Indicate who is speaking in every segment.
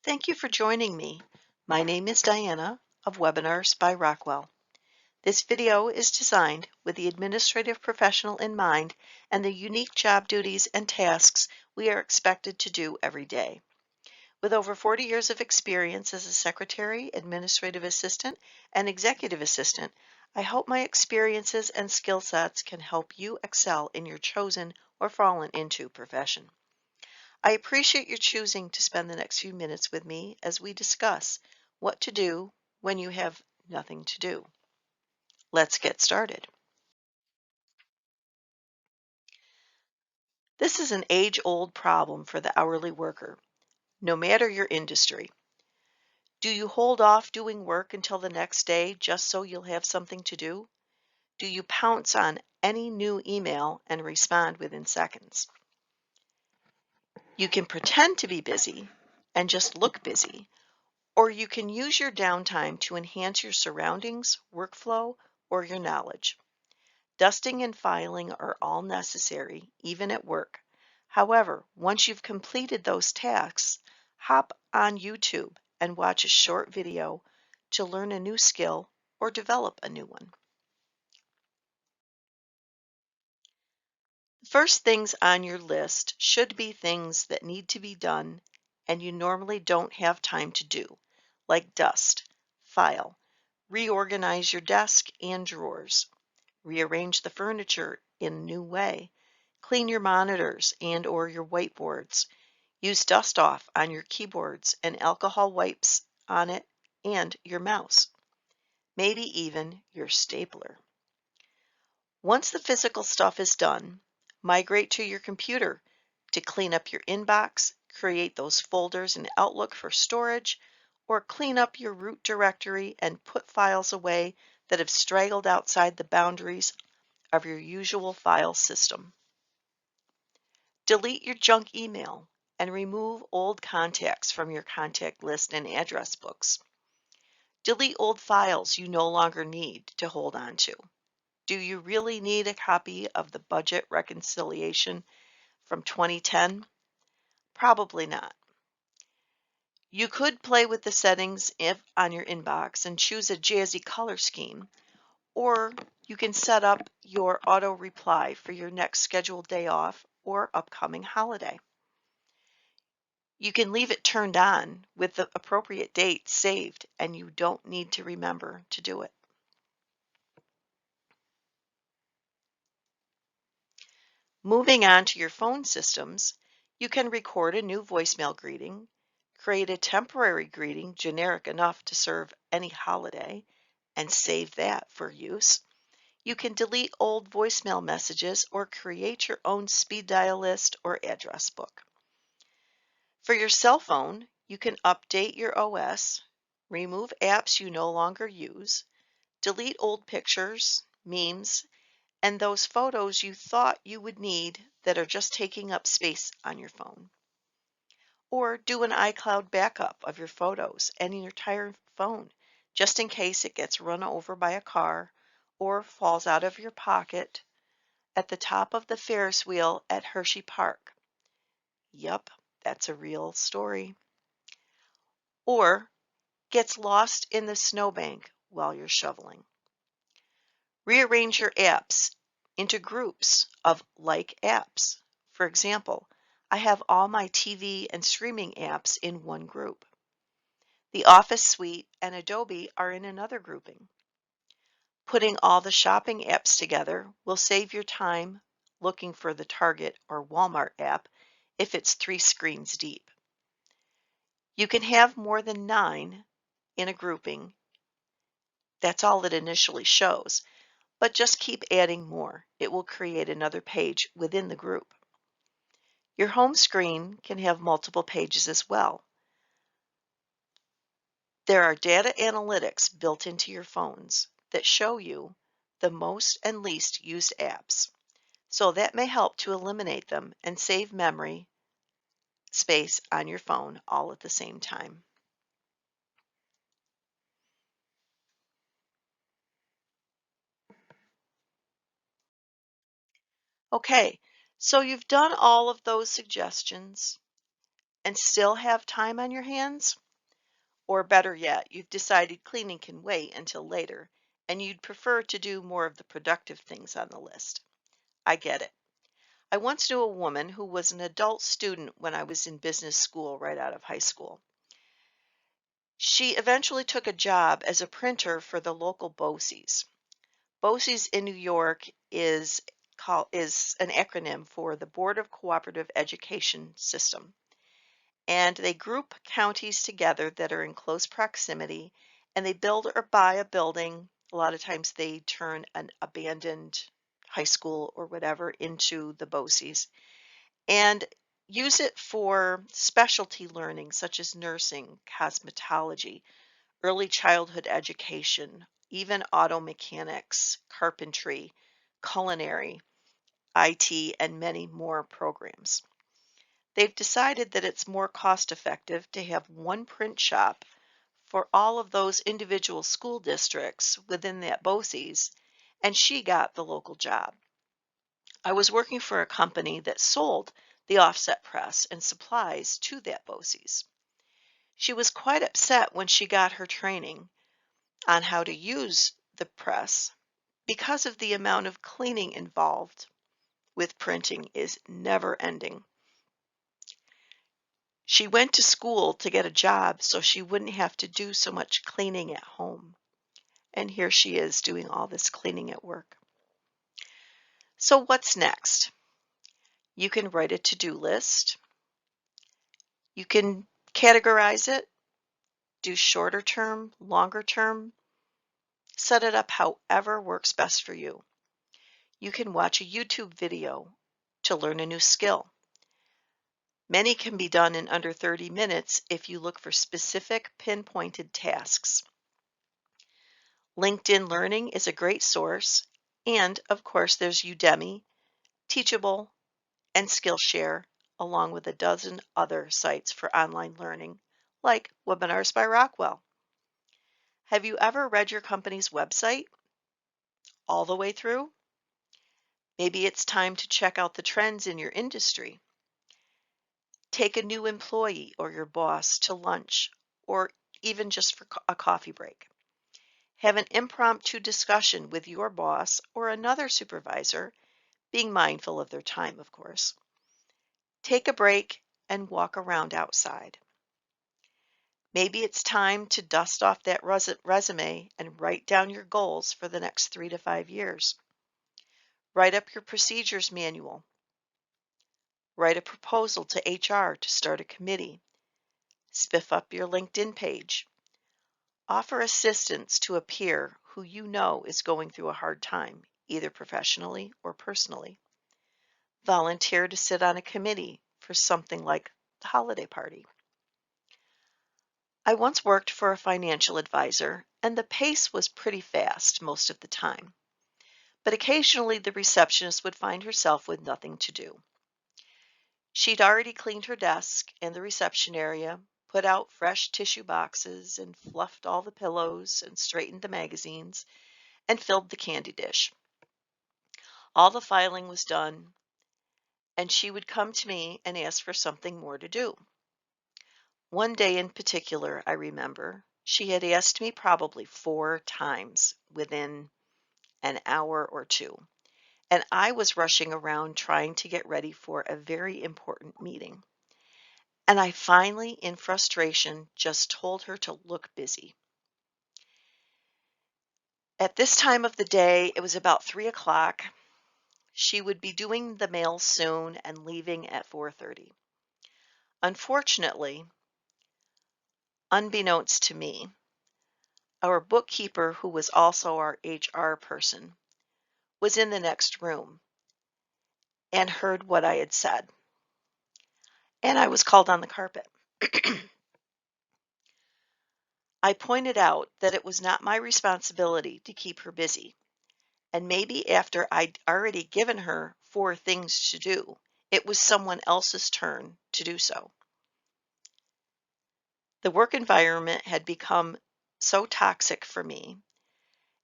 Speaker 1: Thank you for joining me. My name is Diana of Webinars by Rockwell. This video is designed with the administrative professional in mind and the unique job duties and tasks we are expected to do every day. With over 40 years of experience as a secretary, administrative assistant, and executive assistant, I hope my experiences and skill sets can help you excel in your chosen or fallen into profession. I appreciate your choosing to spend the next few minutes with me as we discuss what to do when you have nothing to do. Let's get started. This is an age-old problem for the hourly worker, no matter your industry. Do you hold off doing work until the next day just so you'll have something to do? Do you pounce on any new email and respond within seconds? You can pretend to be busy and just look busy, or you can use your downtime to enhance your surroundings, workflow, or your knowledge. Dusting and filing are all necessary, even at work. However, once you've completed those tasks, hop on YouTube and watch a short video to learn a new skill or develop a new one. The first things on your list should be things that need to be done and you normally don't have time to do, like dust, file, reorganize your desk and drawers, rearrange the furniture in a new way, clean your monitors and or your whiteboards, use dust off on your keyboards and alcohol wipes on it and your mouse, maybe even your stapler. Once the physical stuff is done, migrate to your computer to clean up your inbox, create those folders in Outlook for storage, or clean up your root directory and put files away that have straggled outside the boundaries of your usual file system. Delete your junk email and remove old contacts from your contact list and address books. Delete old files you no longer need to hold on to. Do you really need a copy of the budget reconciliation from 2010? Probably not. You could play with the settings on your inbox and choose a jazzy color scheme, or you can set up your auto reply for your next scheduled day off or upcoming holiday. You can leave it turned on with the appropriate date saved, and you don't need to remember to do it. Moving on to your phone systems, you can record a new voicemail greeting, create a temporary greeting generic enough to serve any holiday, and save that for use. You can delete old voicemail messages or create your own speed dial list or address book. For your cell phone, you can update your OS, remove apps you no longer use, delete old pictures, memes, and those photos you thought you would need that are just taking up space on your phone. Or do an iCloud backup of your photos and your entire phone, just in case it gets run over by a car or falls out of your pocket at the top of the Ferris wheel at Hershey Park. Yup, that's a real story. Or gets lost in the snowbank while you're shoveling. Rearrange your apps into groups of like apps. For example, I have all my TV and streaming apps in one group. The Office Suite and Adobe are in another grouping. Putting all the shopping apps together will save your time looking for the Target or Walmart app if it's 3 screens deep. You can have more than 9 in a grouping. That's all it initially shows. But just keep adding more. It will create another page within the group. Your home screen can have multiple pages as well. There are data analytics built into your phones that show you the most and least used apps. So that may help to eliminate them and save memory space on your phone all at the same time. Okay, so you've done all of those suggestions and still have time on your hands? Or better yet, you've decided cleaning can wait until later and you'd prefer to do more of the productive things on the list. I get it. I once knew a woman who was an adult student when I was in business school right out of high school. She eventually took a job as a printer for the local BOCES. BOCES in New York is an acronym for the Board of Cooperative Education System. And they group counties together that are in close proximity, and they build or buy a building. A lot of times they turn an abandoned high school or whatever into the BOCES and use it for specialty learning such as nursing, cosmetology, early childhood education, even auto mechanics, carpentry, culinary, IT, and many more programs. They've decided that it's more cost effective to have one print shop for all of those individual school districts within that BOCES, and she got the local job. I was working for a company that sold the offset press and supplies to that BOCES. She was quite upset when she got her training on how to use the press because of the amount of cleaning involved with printing is never ending. She went to school to get a job so she wouldn't have to do so much cleaning at home. And here she is doing all this cleaning at work. So what's next? You can write a to-do list. You can categorize it, do shorter term, longer term, set it up however works best for you. You can watch a YouTube video to learn a new skill. Many can be done in under 30 minutes if you look for specific pinpointed tasks. LinkedIn Learning is a great source, and of course there's Udemy, Teachable, and Skillshare, along with a dozen other sites for online learning, like Webinars by Rockwell. Have you ever read your company's website all the way through? Maybe it's time to check out the trends in your industry. Take a new employee or your boss to lunch, or even just for a coffee break. Have an impromptu discussion with your boss or another supervisor, being mindful of their time, of course. Take a break and walk around outside. Maybe it's time to dust off that resume and write down your goals for the next 3 to 5 years. Write up your procedures manual. Write a proposal to HR to start a committee. Spiff up your LinkedIn page. Offer assistance to a peer who you know is going through a hard time, either professionally or personally. Volunteer to sit on a committee for something like the holiday party. I once worked for a financial advisor, and the pace was pretty fast most of the time. But occasionally the receptionist would find herself with nothing to do. She'd already cleaned her desk and the reception area, put out fresh tissue boxes, and fluffed all the pillows, and straightened the magazines, and filled the candy dish. All the filing was done, and she would come to me and ask for something more to do. One day in particular, I remember, she had asked me probably 4 times within an hour or two, and I was rushing around trying to get ready for a very important meeting. And I finally, in frustration, just told her to look busy. At this time of the day, it was about 3 o'clock. She would be doing the mail soon and leaving at 4:30. Unfortunately, unbeknownst to me, our bookkeeper, who was also our HR person, was in the next room and heard what I had said. And I was called on the carpet. I pointed out that it was not my responsibility to keep her busy. And maybe after I'd already given her 4 things to do, it was someone else's turn to do so. The work environment had become so toxic for me,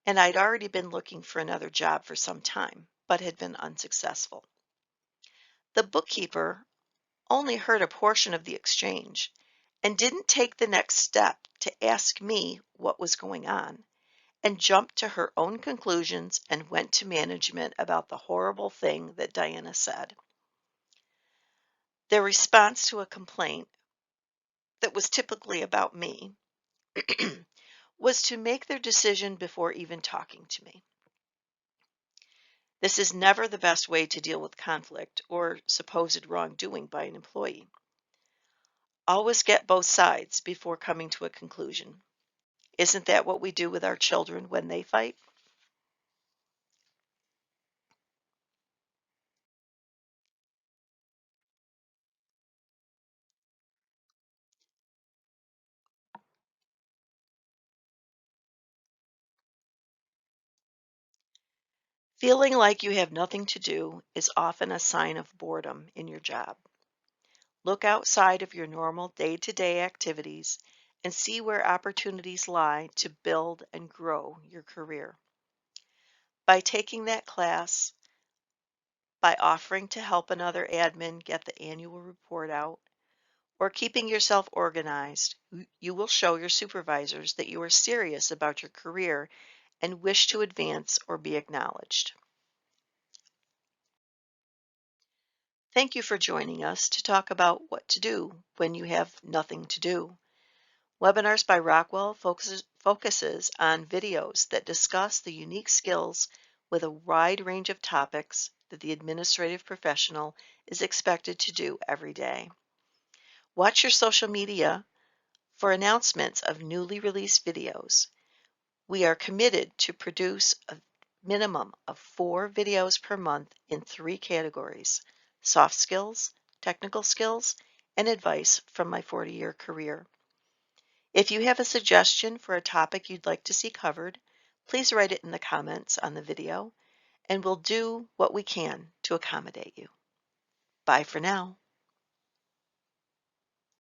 Speaker 1: and I'd already been looking for another job for some time, but had been unsuccessful. The bookkeeper only heard a portion of the exchange and didn't take the next step to ask me what was going on, and jumped to her own conclusions and went to management about the horrible thing that Diana said. Their response to a complaint that was typically about me was to make their decision before even talking to me. This is never the best way to deal with conflict or supposed wrongdoing by an employee. Always get both sides before coming to a conclusion. Isn't that what we do with our children when they fight? Feeling like you have nothing to do is often a sign of boredom in your job. Look outside of your normal day-to-day activities and see where opportunities lie to build and grow your career. By taking that class, by offering to help another admin get the annual report out, or keeping yourself organized, you will show your supervisors that you are serious about your career and wish to advance or be acknowledged. Thank you for joining us to talk about what to do when you have nothing to do. Webinars by Rockwell focuses on videos that discuss the unique skills with a wide range of topics that the administrative professional is expected to do every day. Watch your social media for announcements of newly released videos. We are committed to produce a minimum of 4 videos per month in 3 categories: soft skills, technical skills, and advice from my 40-year career. If you have a suggestion for a topic you'd like to see covered, please write it in the comments on the video, and we'll do what we can to accommodate you. Bye for now.